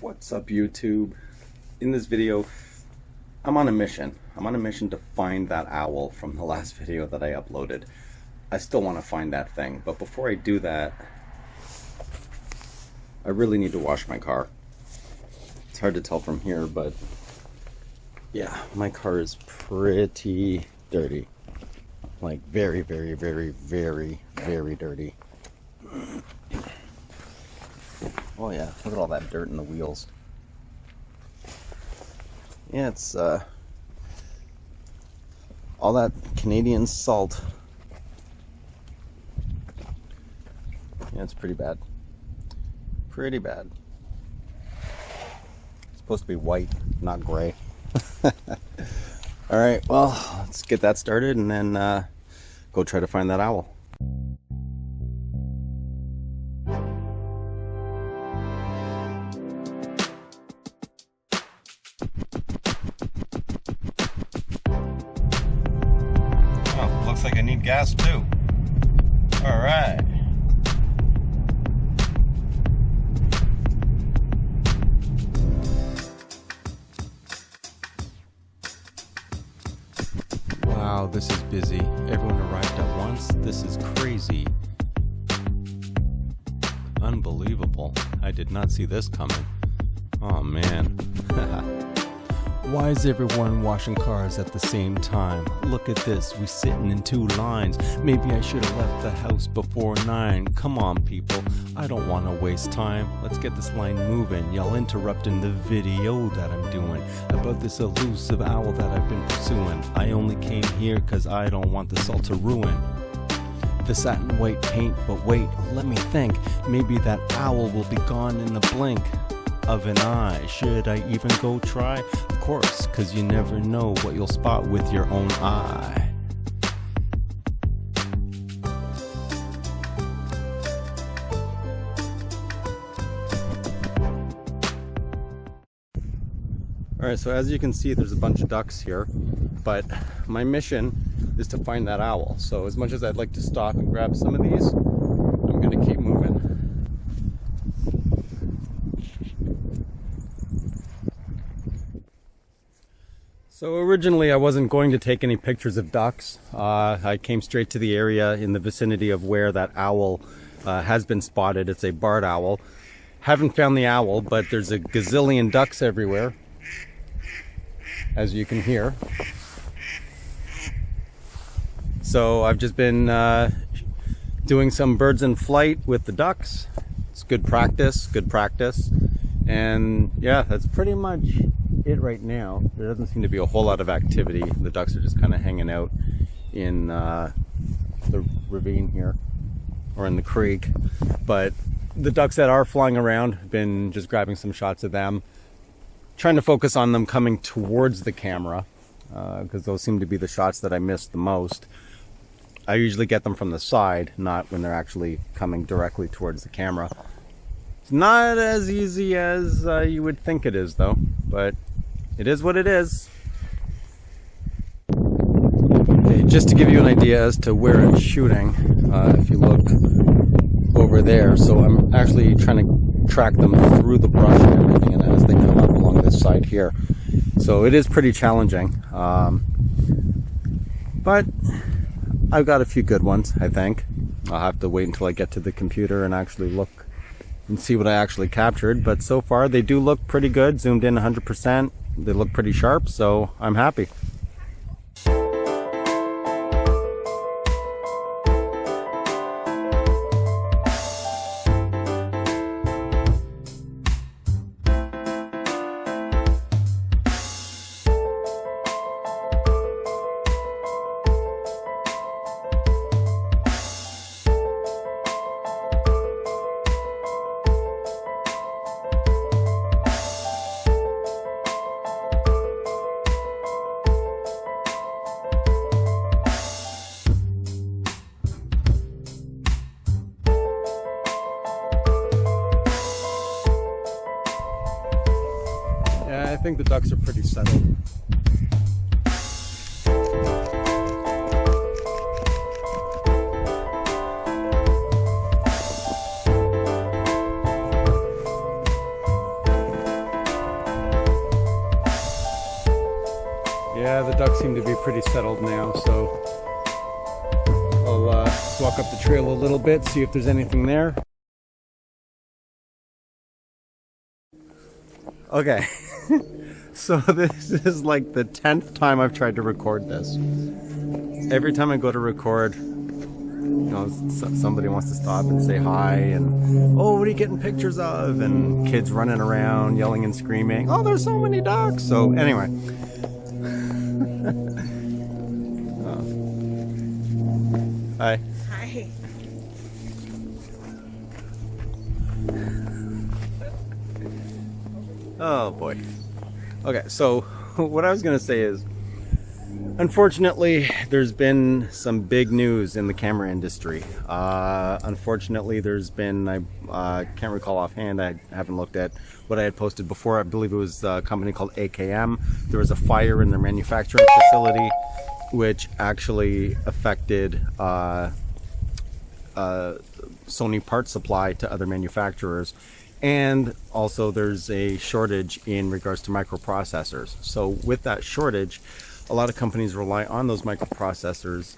What's up, YouTube? In this video, I'm on a mission. I'm on a mission to find that owl from the last video that I uploaded. I still want to find that thing, but before I do that, I really need to wash my car. It's hard to tell from here, but yeah, my car is pretty dirty. Like very, very, very, very, very dirty. Oh yeah, look at all that dirt in the wheels. Yeah, it's all that Canadian salt. Yeah, it's pretty bad. Pretty bad. It's supposed to be white, not gray. Alright, well, let's get that started and then go try to find that owl. Oh, looks like I need gas too. Alright. Wow, this is busy. Everyone arrived at once. This is crazy. Unbelievable. I did not see this coming. Oh man. Why is everyone washing cars at the same time? Look at this, we sitting in two lines. Maybe I should have left the house before 9. Come on people, I don't want to waste time. Let's get this line moving. Y'all interrupting the video that I'm doing about this elusive owl that I've been pursuing. I only came here cause I don't want the salt to ruin the satin white paint, but wait, let me think. Maybe that owl will be gone in the blink of an eye. Should I even go try? Of course, cause you never know what you'll spot with your own eye. Alright, so as you can see, there's a bunch of ducks here, but my mission is to find that owl. So as much as I'd like to stop and grab some of these, I'm going to keep moving. So originally I wasn't going to take any pictures of ducks. I came straight to the area in the vicinity of where that owl has been spotted. It's a barred owl. Haven't found the owl, but there's a gazillion ducks everywhere, as you can hear. So I've just been doing some birds in flight with the ducks. It's good practice, and yeah, that's pretty much it right now. There doesn't seem to be a whole lot of activity. The ducks are just kind of hanging out in the ravine here, or in the creek. But the ducks that are flying around, I've been just grabbing some shots of them, trying to focus on them coming towards the camera, because those seem to be the shots that I miss the most. I usually get them from the side, not when they're actually coming directly towards the camera. It's not as easy as you would think it is, though, but it is what it is. Okay, just to give you an idea as to where I'm shooting, if you look over there, so I'm actually trying to track them through the brush and everything, and as they come up along this side here. So it is pretty challenging, but I've got a few good ones, I think. I'll have to wait until I get to the computer and actually look and see what I actually captured, but so far they do look pretty good, zoomed in 100%. They look pretty sharp, so I'm happy. I think the ducks are pretty settled. Yeah, the ducks seem to be pretty settled now, so I'll walk up the trail a little bit, see if there's anything there. Okay, so this is like the 10th time I've tried to record this. Every time I go to record, you know, somebody wants to stop and say hi, and oh, what are you getting pictures of? And kids running around yelling and screaming, oh, there's so many ducks. So anyway. Hi. Hi. Oh boy. Okay, so what I was going to say is, unfortunately, there's been some big news in the camera industry. Unfortunately, there's been, I can't recall offhand, I haven't looked at what I had posted before. I believe it was a company called AKM. There was a fire in their manufacturing facility, which actually affected Sony part supply to other manufacturers. And also there's a shortage in regards to microprocessors. So with that shortage, a lot of companies rely on those microprocessors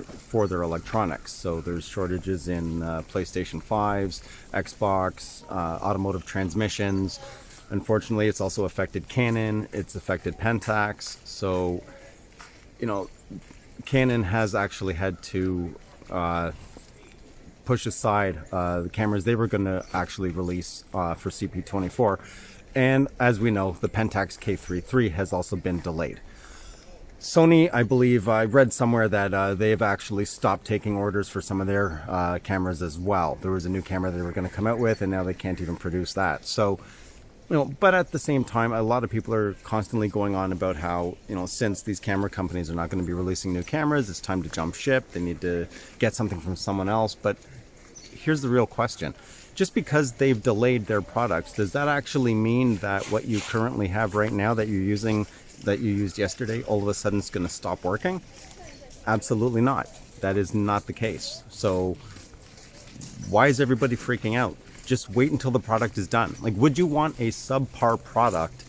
for their electronics. So there's shortages in PlayStation 5s, Xbox, automotive transmissions. Unfortunately, it's also affected Canon, it's affected Pentax. So, you know, Canon has actually had to push aside the cameras they were going to actually release for CP24. And as we know, the PENTAX K-3 III has also been delayed. Sony, I believe, I read somewhere that they have actually stopped taking orders for some of their cameras as well. There was a new camera they were going to come out with, and now they can't even produce that. So, you know, but at the same time, a lot of people are constantly going on about how, you know, since these camera companies are not going to be releasing new cameras, it's time to jump ship. They need to get something from someone else. But here's the real question. Just because they've delayed their products, does that actually mean that what you currently have right now that you're using, that you used yesterday, all of a sudden it's going to stop working? Absolutely not. That is not the case. So why is everybody freaking out? Just wait until the product is done. Like, would you want a subpar product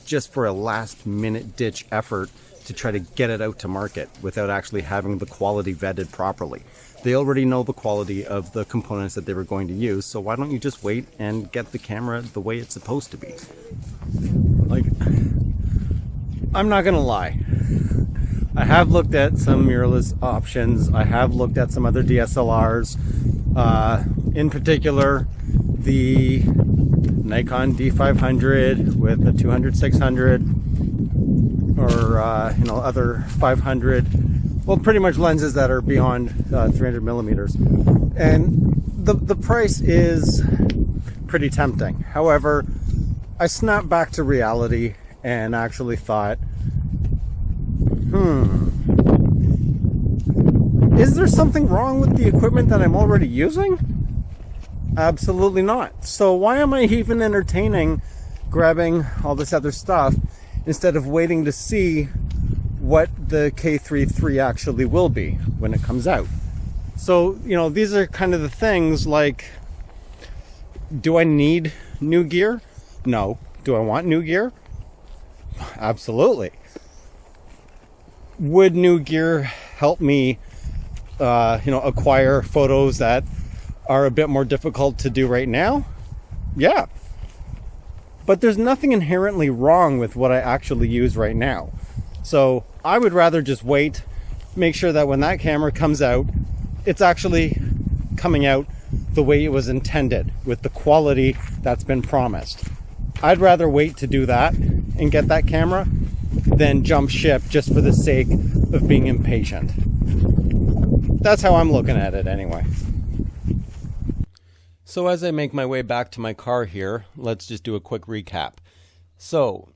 just for a last minute ditch effort to try to get it out to market without actually having the quality vetted properly? They already know the quality of the components that they were going to use, so why don't you just wait and get the camera the way it's supposed to be? Like, I'm not gonna lie. I have looked at some mirrorless options. I have looked at some other DSLRs. In particular, the Nikon D500 with the 200-600, or you know, other 500. Well, pretty much lenses that are beyond 300 millimeters, and the price is pretty tempting. However, I snapped back to reality and actually thought, is there something wrong with the equipment that I'm already using? Absolutely not. So why am I even entertaining grabbing all this other stuff instead of waiting to see what the K3 III actually will be when it comes out? So, you know, these are kind of the things like, do I need new gear? No. Do I want new gear? Absolutely. Would new gear help me, you know, acquire photos that are a bit more difficult to do right now? Yeah. But there's nothing inherently wrong with what I actually use right now. So I would rather just wait, make sure that when that camera comes out, it's actually coming out the way it was intended, with the quality that's been promised. I'd rather wait to do that and get that camera than jump ship just for the sake of being impatient. That's how I'm looking at it anyway. So as I make my way back to my car here, let's just do a quick recap. So,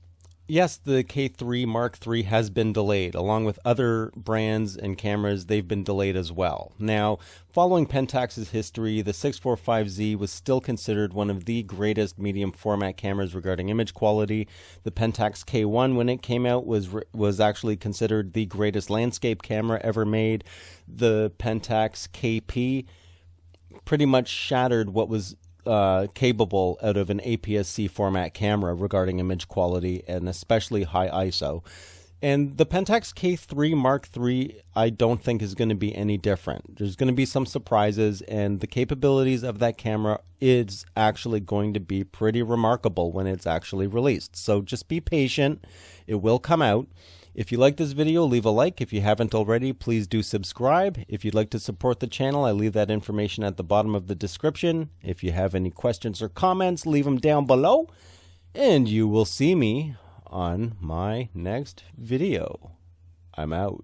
yes, the K3 Mark III has been delayed. Along with other brands and cameras, they've been delayed as well. Now, following Pentax's history, the 645Z was still considered one of the greatest medium format cameras regarding image quality. The Pentax K1, when it came out, was actually considered the greatest landscape camera ever made. The Pentax KP pretty much shattered what was capable out of an APS-C format camera regarding image quality and especially high ISO. And the PENTAX K-3 Mark III, I don't think is going to be any different. There's going to be some surprises, and the capabilities of that camera is actually going to be pretty remarkable when it's actually released. So just be patient. It will come out. If you like this video, leave a like. If you haven't already, please do subscribe. If you'd like to support the channel, I leave that information at the bottom of the description. If you have any questions or comments, leave them down below. And you will see me on my next video. I'm out.